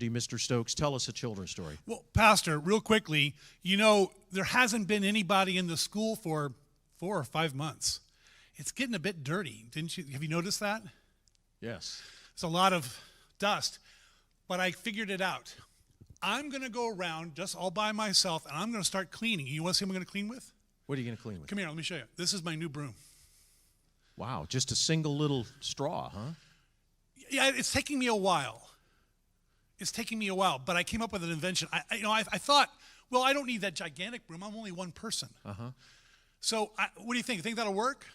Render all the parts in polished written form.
Mr. Stokes, tell us a children's story. Well, Pastor, real quickly, there hasn't been anybody in the school for 4 or 5 months. It's getting a bit dirty, didn't you? Have you noticed that? Yes. It's a lot of dust, but I figured it out. I'm going to go around just all by myself, and I'm going to start cleaning. You want to see what I'm going to clean with? What are you going to clean with? Come here, let me show you. This is my new broom. Wow, just a single little straw, huh? Yeah, it's taking me a while. But I came up with an invention. I thought, well, I don't need that gigantic broom. I'm only one person. Uh-huh. So what do you think? You think that'll work?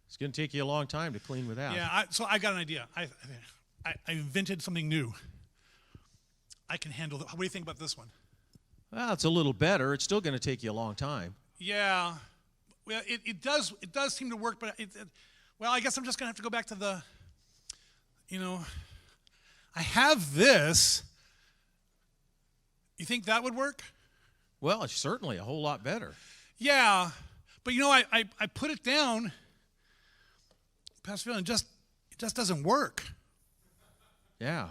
It's going to take you a long time to clean without. Yeah, so I got an idea. I invented something new. I can handle it. What do you think about this one? Well, it's a little better. It's still going to take you a long time. Yeah. Well, it does seem to work, but well, I guess I'm just going to have to go back to the, I have this. You think that would work? Well, it's certainly a whole lot better. Yeah, but I put it down, Pastor Phil, and it just doesn't work. Yeah.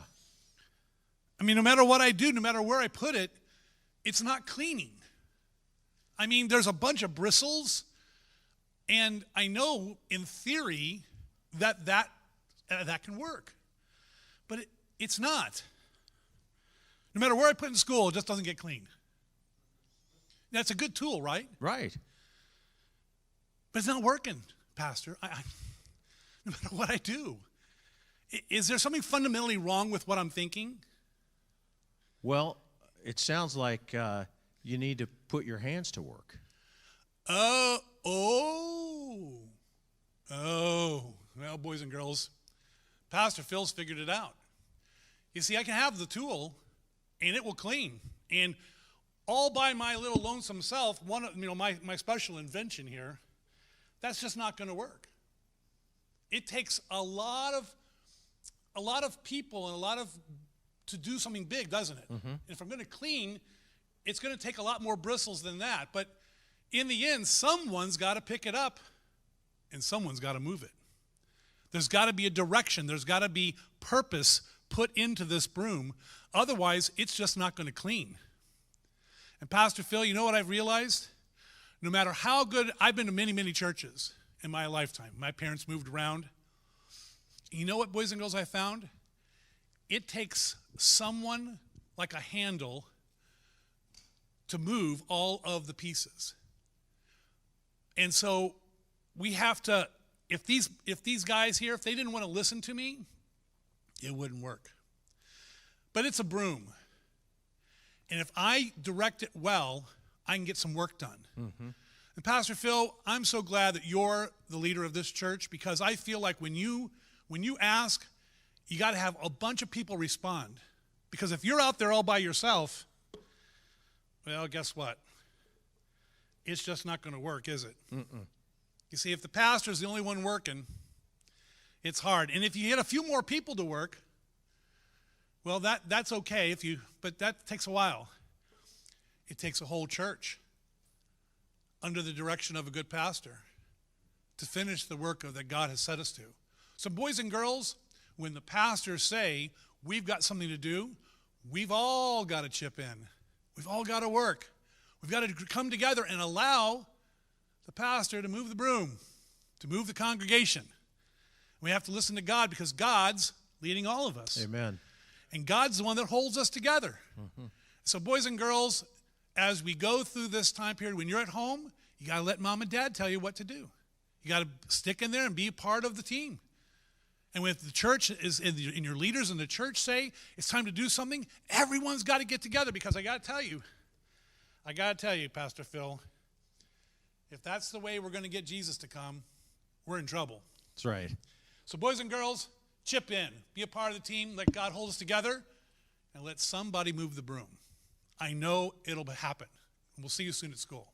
I mean, no matter what I do, no matter where I put it, it's not cleaning. I mean, there's a bunch of bristles, and I know in theory that can work, but it's not. No matter where I put it in school, it just doesn't get clean. That's a good tool, right? Right. But it's not working, Pastor. No matter what I do. Is there something fundamentally wrong with what I'm thinking? Well, it sounds like you need to put your hands to work. Oh. Well, boys and girls, Pastor Phil's figured it out. You see, I can have the tool, and it will clean. And all by my little lonesome self, my special invention here, that's just not going to work. It takes a lot of people and to do something big, doesn't it? Mm-hmm. And if I'm going to clean, it's going to take a lot more bristles than that. But in the end, someone's got to pick it up, and someone's got to move it. There's got to be a direction. There's got to be purpose put into this broom. Otherwise, it's just not going to clean. And Pastor Phil, you know what I've realized? No matter how good, I've been to many, many churches in my lifetime. My parents moved around. You know what, boys and girls, I found? It takes someone like a handle to move all of the pieces. And so we have to, if these guys here, if they didn't want to listen to me, it wouldn't work. But it's a broom. And if I direct it well, I can get some work done. Mm-hmm. And Pastor Phil, I'm so glad that you're the leader of this church, because I feel like when you ask, you got to have a bunch of people respond. Because if you're out there all by yourself, well, guess what? It's just not going to work, is it? Mm-mm. You see, if the pastor's the only one working, it's hard. And if you get a few more people to work, well, that's okay, but that takes a while. It takes a whole church under the direction of a good pastor to finish the work that God has set us to. So boys and girls, when the pastors say we've got something to do, we've all got to chip in. We've all got to work. We've got to come together and allow the pastor to move the broom, to move the congregation. We have to listen to God, because God's leading all of us. Amen. And God's the one that holds us together. Mm-hmm. So boys and girls, as we go through this time period, when you're at home, you got to let mom and dad tell you what to do. You got to stick in there and be a part of the team. And when the church is, and your leaders in the church say it's time to do something, everyone's got to get together, because I got to tell you, Pastor Phil, if that's the way we're going to get Jesus to come, we're in trouble. That's right. So boys and girls, chip in. Be a part of the team. Let God hold us together, and let somebody move the broom. I know it'll happen. We'll see you soon at school.